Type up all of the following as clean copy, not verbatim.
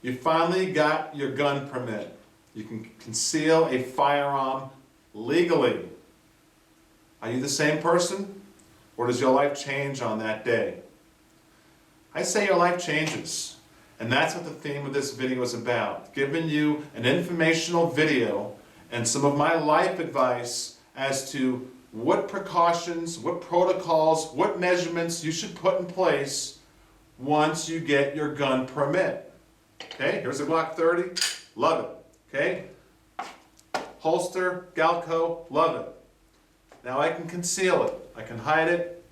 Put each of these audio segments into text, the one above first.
You finally got your gun permit. You can conceal a firearm legally. Are you the same person? Or does your life change on that day? I say your life changes. And that's what the theme of this video is about. Giving you an informational video and some of my life advice as to what precautions, what protocols, what measurements you should put in place once you get your gun permit. Okay, here's a Glock 30, love it. Okay, holster, Galco, love it. Now I can conceal it, I can hide it.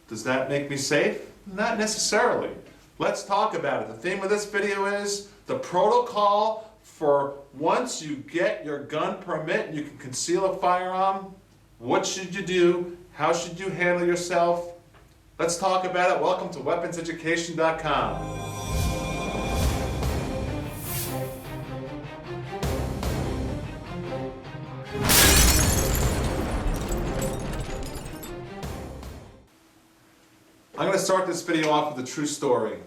Does that make me safe? Not necessarily. Let's talk about it. The theme of this video is the protocol for once you get your gun permit and you can conceal a firearm. What should you do? How should you handle yourself? Let's talk about it. Welcome to weaponseducation.com. I'm going to start this video off with a true story.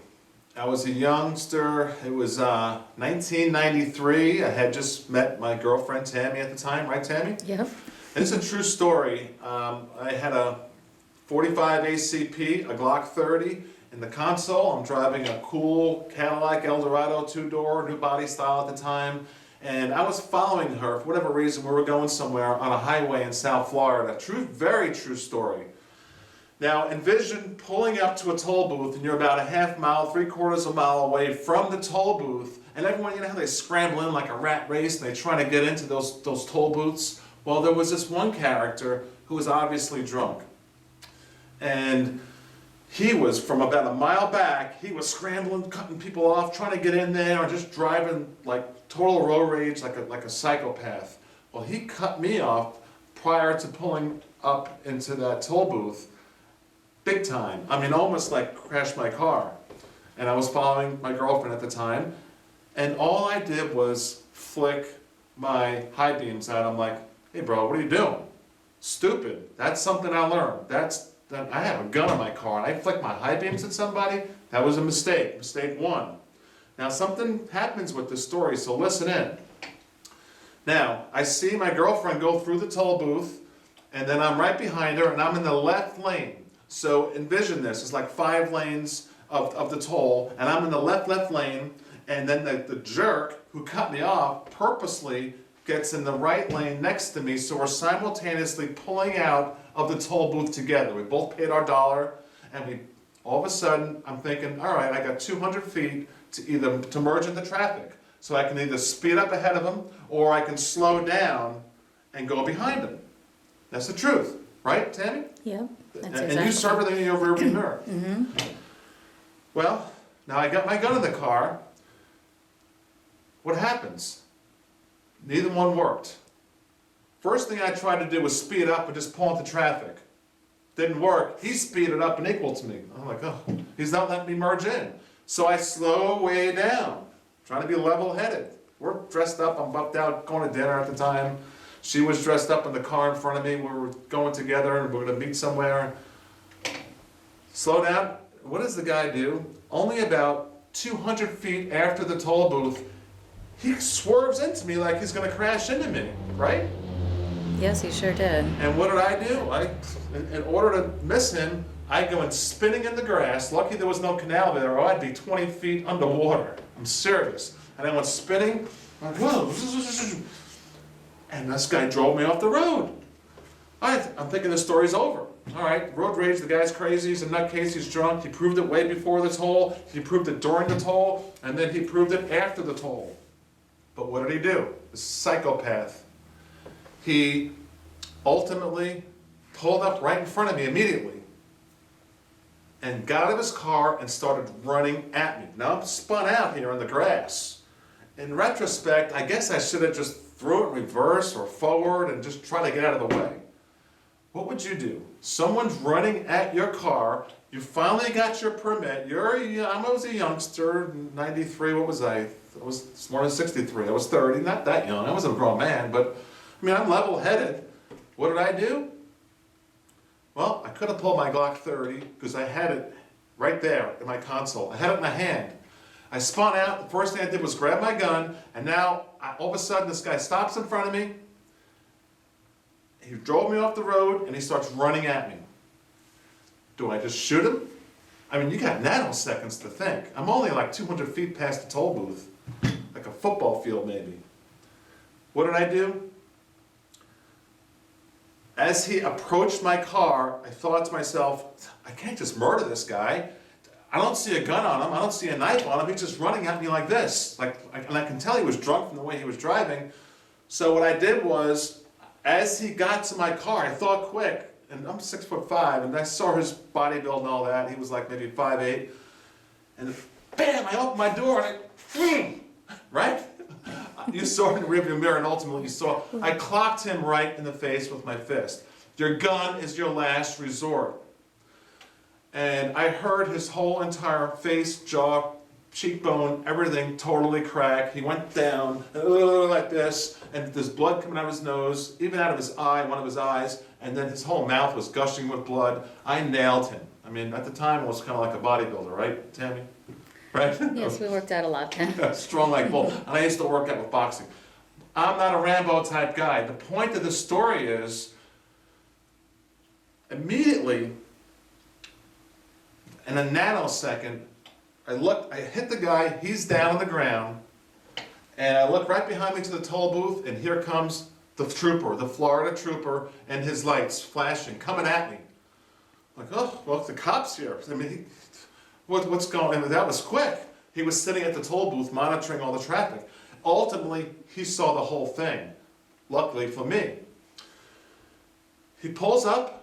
I was a youngster. It was 1993. I had just met my girlfriend Tammy at the time, right Tammy? Yep. It's a true story. I had a 45 ACP, a Glock 30 in the console. I'm driving a cool Cadillac Eldorado two-door, new body style at the time. And I was following her for whatever reason. We were going somewhere on a highway in South Florida. True, very true story. Now envision pulling up to a toll booth and you're about a half mile, 3/4 of a mile away from the toll booth, and everyone, you know how they scramble in like a rat race and they try to get into those toll booths? Well, there was this one character who was obviously drunk. And he was, from about a mile back, he was scrambling, cutting people off, trying to get in there, and just driving like total road rage, like a psychopath. Well, he cut me off prior to pulling up into that toll booth. Big time. I mean, almost like crashed my car. And I was following my girlfriend at the time, and all I did was flick my high beams out. I'm like, hey bro, what are you doing? Stupid. That's something I learned. I have a gun in my car and I flick my high beams at somebody? That was a mistake. Mistake one. Now something happens with this story, so listen in. Now, I see my girlfriend go through the toll booth, and then I'm right behind her and I'm in the left lane. So envision this, it's like 5 lanes of the toll, and I'm in the left lane, and then the jerk who cut me off purposely gets in the right lane next to me, so we're simultaneously pulling out of the toll booth together. We both paid our dollar, and all of a sudden, I'm thinking, all right, I got 200 feet to merge into traffic. So I can either speed up ahead of him, or I can slow down and go behind him. That's the truth, right, Tammy? Yep. That's And exactly. you saw everything in your rearview mirror. Mm-hmm. Well, now I got my gun in the car. What happens? Neither one worked. First thing I tried to do was speed up and just pull into traffic. Didn't work. He speeded up and equal to me. I'm like, oh, he's not letting me merge in. So I slow way down, trying to be level-headed. We're dressed up, I'm buffed out, going to dinner at the time. She was dressed up in the car in front of me. We were going together and we were going to meet somewhere. Slow down. What does the guy do? Only about 200 feet after the toll booth, he swerves into me like he's going to crash into me, right? Yes, he sure did. And what did I do? In order to miss him, I go in spinning in the grass. Lucky there was no canal there, or I'd be 20 feet underwater. I'm serious. And I went spinning, like, whoa. And this guy drove me off the road. I'm thinking the story's over. All right, road rage, the guy's crazy, he's a nutcase, he's drunk. He proved it way before the toll, he proved it during the toll, and then he proved it after the toll. But what did he do? The psychopath. He ultimately pulled up right in front of me immediately and got out of his car and started running at me. Now I'm spun out here in the grass. In retrospect, I guess I should have just threw it in reverse or forward and just try to get out of the way. What would you do? Someone's running at your car, you finally got your permit, I was a youngster, 93, what was I? I was more than 63, I was 30, not that young, I wasn't a grown man, but I mean, I'm level-headed. What did I do? Well, I could have pulled my Glock 30 because I had it right there in my console. I had it in my hand. I spun out, the first thing I did was grab my gun, and now, all of a sudden, this guy stops in front of me. He drove me off the road, and he starts running at me. Do I just shoot him? I mean, you got nanoseconds to think. I'm only like 200 feet past the toll booth, like a football field maybe. What did I do? As he approached my car, I thought to myself, I can't just murder this guy. I don't see a gun on him, I don't see a knife on him, he's just running at me like this. And I can tell he was drunk from the way he was driving. So what I did was, as he got to my car, I thought quick, and I'm 6'5", and I saw his body build and all that, he was like maybe 5'8", and bam, I opened my door, and right? You saw it in the rearview mirror, and ultimately you saw, I clocked him right in the face with my fist. Your gun is your last resort. And I heard his whole entire face, jaw, cheekbone, everything totally crack. He went down like this, and there's blood coming out of his nose, even out of his eye, one of his eyes, and then his whole mouth was gushing with blood. I nailed him. I mean, at the time, I was kind of like a bodybuilder, right, Tammy? Right? Yes, we worked out a lot then. Strong like bull. And I used to work out with boxing. I'm not a Rambo type guy. The point of the story is, immediately, in a nanosecond, I hit the guy, he's down on the ground, and I look right behind me to the toll booth, and here comes the trooper, the Florida trooper, and his lights flashing, coming at me. Like, oh, well, the cop's here. I mean, what's going on? That was quick. He was sitting at the toll booth monitoring all the traffic. Ultimately, he saw the whole thing, luckily for me. He pulls up,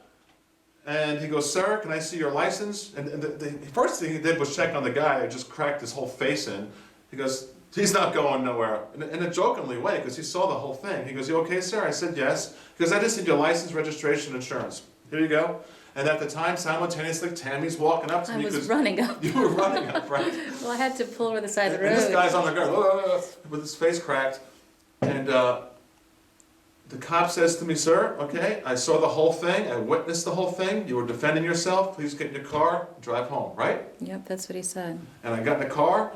and he goes, sir, can I see your license? And the first thing he did was check on the guy who just cracked his whole face in. He goes, he's not going nowhere. In a jokingly way, because he saw the whole thing. He goes, you okay, sir? I said, yes. He goes, I just need your license, registration, insurance. Here you go. And at the time, simultaneously, Tammy's walking up to me. I was running up. You were running up, right? Well, I had to pull over the side of the road. And this guy's on the ground, with his face cracked. And the cop says to me, sir, okay, I saw the whole thing, I witnessed the whole thing, you were defending yourself, please get in your car, drive home, right? Yep, that's what he said. And I got in the car,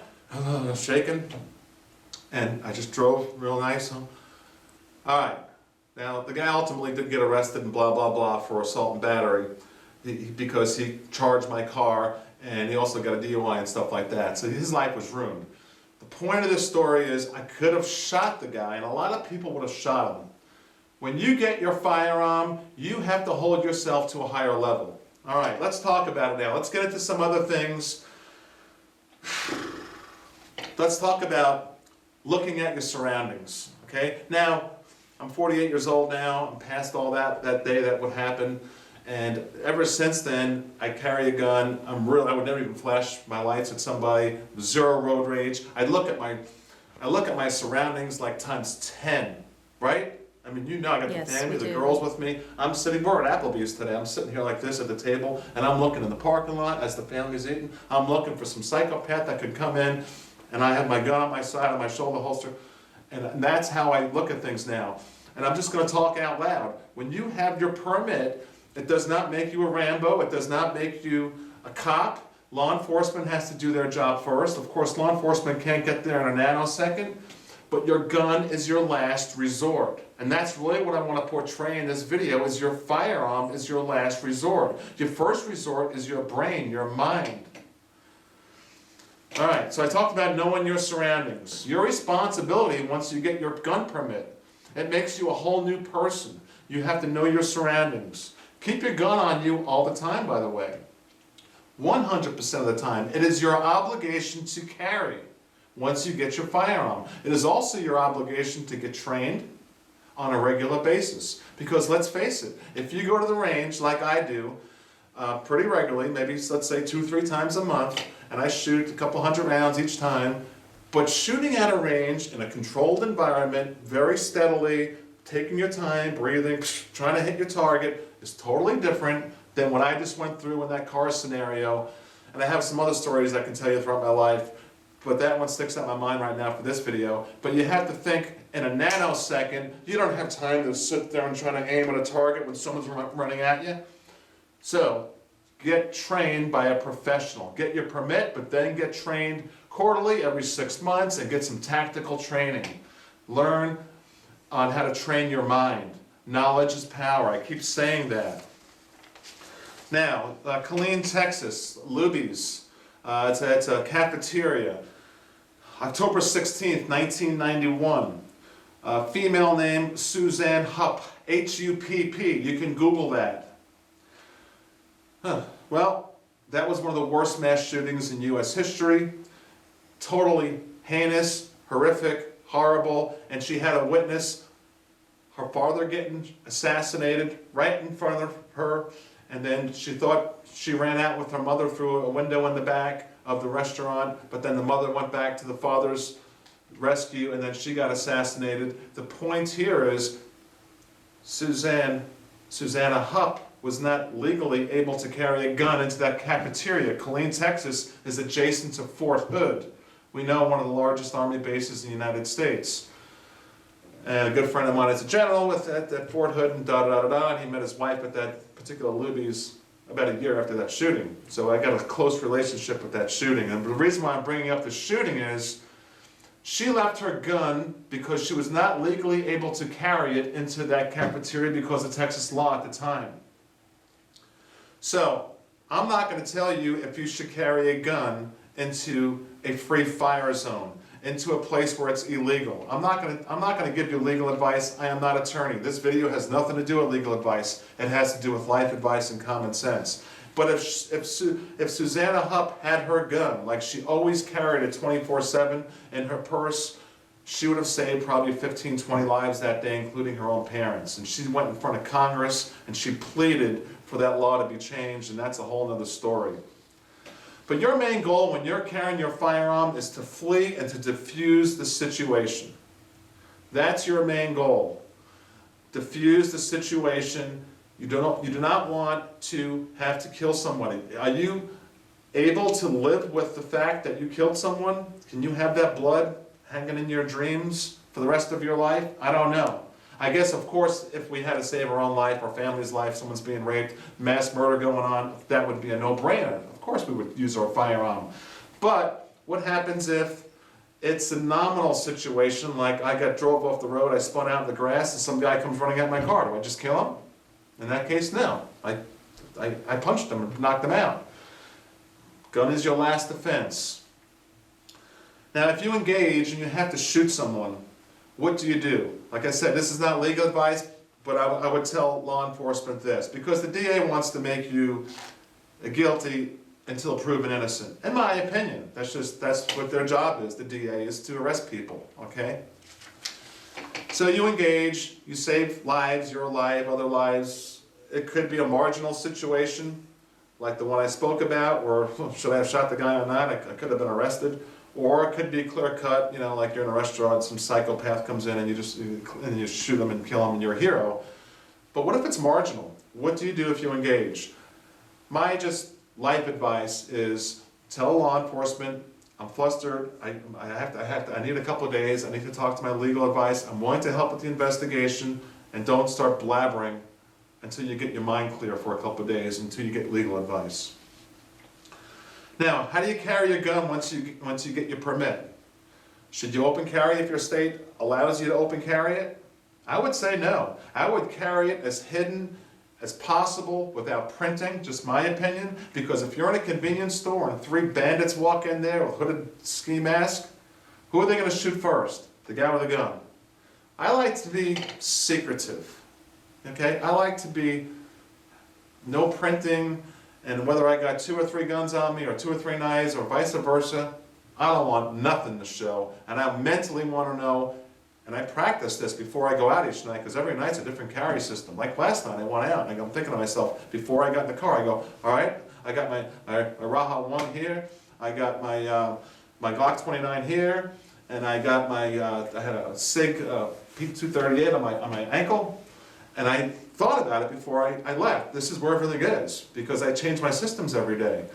shaking, and I just drove real nice home. All right, now the guy ultimately did get arrested and blah, blah, blah for assault and battery because he charged my car, and he also got a DUI and stuff like that, so his life was ruined. The point of this story is I could have shot the guy, and a lot of people would have shot him. When you get your firearm, you have to hold yourself to a higher level. All right, let's talk about it now. Let's get into some other things. Let's talk about looking at your surroundings, okay? Now, I'm 48 years old now. I'm past all that day that would happen. And ever since then, I carry a gun. I would never even flash my lights at somebody. Zero road rage. I look at my surroundings like times 10, right? I mean, you know, I got Yes, the family, we the do. girls with me. We're at Applebee's today. I'm sitting here like this at the table, and I'm looking in the parking lot as the family's eating. I'm looking for some psychopath that could come in, and I have my gun on my side, on my shoulder holster, and that's how I look at things now. And I'm just going to talk out loud. When you have your permit, it does not make you a Rambo. It does not make you a cop. Law enforcement has to do their job first. Of course, law enforcement can't get there in a nanosecond, but your gun is your last resort. And that's really what I want to portray in this video, is your firearm is your last resort. Your first resort is your brain, your mind. All right, so I talked about knowing your surroundings. Your responsibility once you get your gun permit. It makes you a whole new person. You have to know your surroundings. Keep your gun on you all the time, by the way. 100% of the time. It is your obligation to carry once you get your firearm. It is also your obligation to get trained on a regular basis. Because let's face it, if you go to the range like I do, pretty regularly, maybe let's say 2-3 times a month, and I shoot a couple hundred rounds each time, but shooting at a range in a controlled environment, very steadily, taking your time, breathing, trying to hit your target, is totally different than what I just went through in that car scenario. And I have some other stories I can tell you throughout my life, but that one sticks out in my mind right now for this video. But you have to think in a nanosecond. You don't have time to sit there and try to aim at a target when someone's running at you. So, get trained by a professional. Get your permit, but then get trained quarterly, every 6 months, and get some tactical training. Learn on how to train your mind. Knowledge is power. I keep saying that. Now, Killeen, Texas, Luby's. It's a cafeteria. October 16th, 1991. Female name Suzanne Hupp, H-U-P-P. You can Google that. Well, that was one of the worst mass shootings in U.S. history. Totally heinous, horrific, horrible, and she had a witness, her father getting assassinated right in front of her, and then she thought she ran out with her mother through a window in the back of the restaurant, but then the mother went back to the father's rescue, and then she got assassinated. The point here is Susanna Hupp was not legally able to carry a gun into that cafeteria. Killeen, Texas is adjacent to Fort Hood. We know one of the largest Army bases in the United States. And a good friend of mine is a general at Fort Hood and and he met his wife at that particular Luby's about a year after that shooting. So I got a close relationship with that shooting. And the reason why I'm bringing up the shooting is she left her gun because she was not legally able to carry it into that cafeteria because of Texas law at the time. So I'm not going to tell you if you should carry a gun into a free fire zone, into a place where it's illegal. I'm not going to give you legal advice. I am not an attorney. This video has nothing to do with legal advice. It has to do with life advice and common sense. But if Susanna Hupp had her gun, like she always carried it 24/7 in her purse, she would have saved probably 15, 20 lives that day, including her own parents. And she went in front of Congress and she pleaded for that law to be changed, and that's a whole other story. But your main goal when you're carrying your firearm is to flee and to defuse the situation. That's your main goal. Defuse the situation. You do not want to have to kill somebody. Are you able to live with the fact that you killed someone? Can you have that blood hanging in your dreams for the rest of your life? I don't know. I guess, of course, if we had to save our own life, our family's life, someone's being raped, mass murder going on, that would be a no-brainer. Of course we would use our firearm. But what happens if it's a nominal situation, like I drove off the road, I spun out in the grass, and some guy comes running at my car? Do I just kill him? In that case, no. I punched him and knocked him out. Gun is your last defense. Now, if you engage and you have to shoot someone, what do you do? Like I said, this is not legal advice, but I would tell law enforcement this, because the DA wants to make you guilty until proven innocent. In my opinion, that's what their job is. The DA is to arrest people, okay? So you engage, you save lives, your life, other lives. It could be a marginal situation, like the one I spoke about, or should I have shot the guy or not? I could have been arrested. Or it could be clear cut, like you're in a restaurant, some psychopath comes in and you shoot him and kill him and you're a hero. But what if it's marginal? What do you do if you engage? My life advice is tell law enforcement, I'm flustered, I need a couple of days, I need to talk to my legal advice, I'm willing to help with the investigation, and don't start blabbering until you get your mind clear for a couple of days, until you get legal advice. Now, how do you carry your gun once you get your permit? Should you open carry if your state allows you to open carry it? I would say no. I would carry it as hidden as possible without printing, just my opinion, because if you're in a convenience store and 3 bandits walk in there with hooded ski mask, who are they going to shoot first? The guy with the gun. I like to be secretive, okay? I like to be no printing, and whether I got 2 or 3 guns on me, or 2 or 3 knives, or vice versa, I don't want nothing to show. And I mentally want to know, and I practice this before I go out each night, because every night's a different carry system. Like last night, I went out, and I'm thinking to myself, before I got in the car, I go, all right, I got my Raha 1 here, I got my Glock 29 here, and I got I had a SIG P238 on my ankle, and I thought about it before I left. This is where everything is, because I change my systems every day.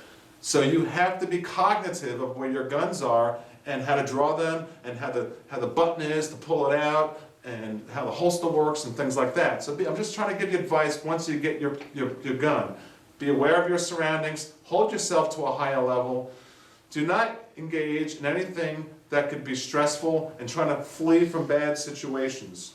So you have to be cognitive of where your guns are and how to draw them and how the button is to pull it out and how the holster works and things like that. So I'm just trying to give you advice once you get your gun. Be aware of your surroundings, hold yourself to a higher level. Do not engage in anything that could be stressful and trying to flee from bad situations.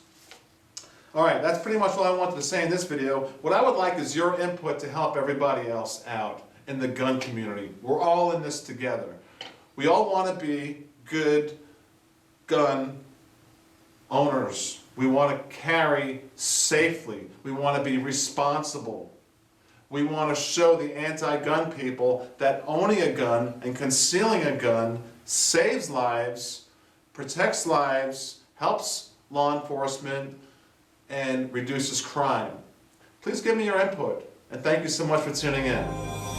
All right, that's pretty much all I wanted to say in this video. What I would like is your input to help everybody else out in the gun community. We're all in this together. We all want to be good gun owners. We want to carry safely. We want to be responsible. We want to show the anti-gun people that owning a gun and concealing a gun saves lives, protects lives, helps law enforcement, and reduces crime. Please give me your input, and thank you so much for tuning in.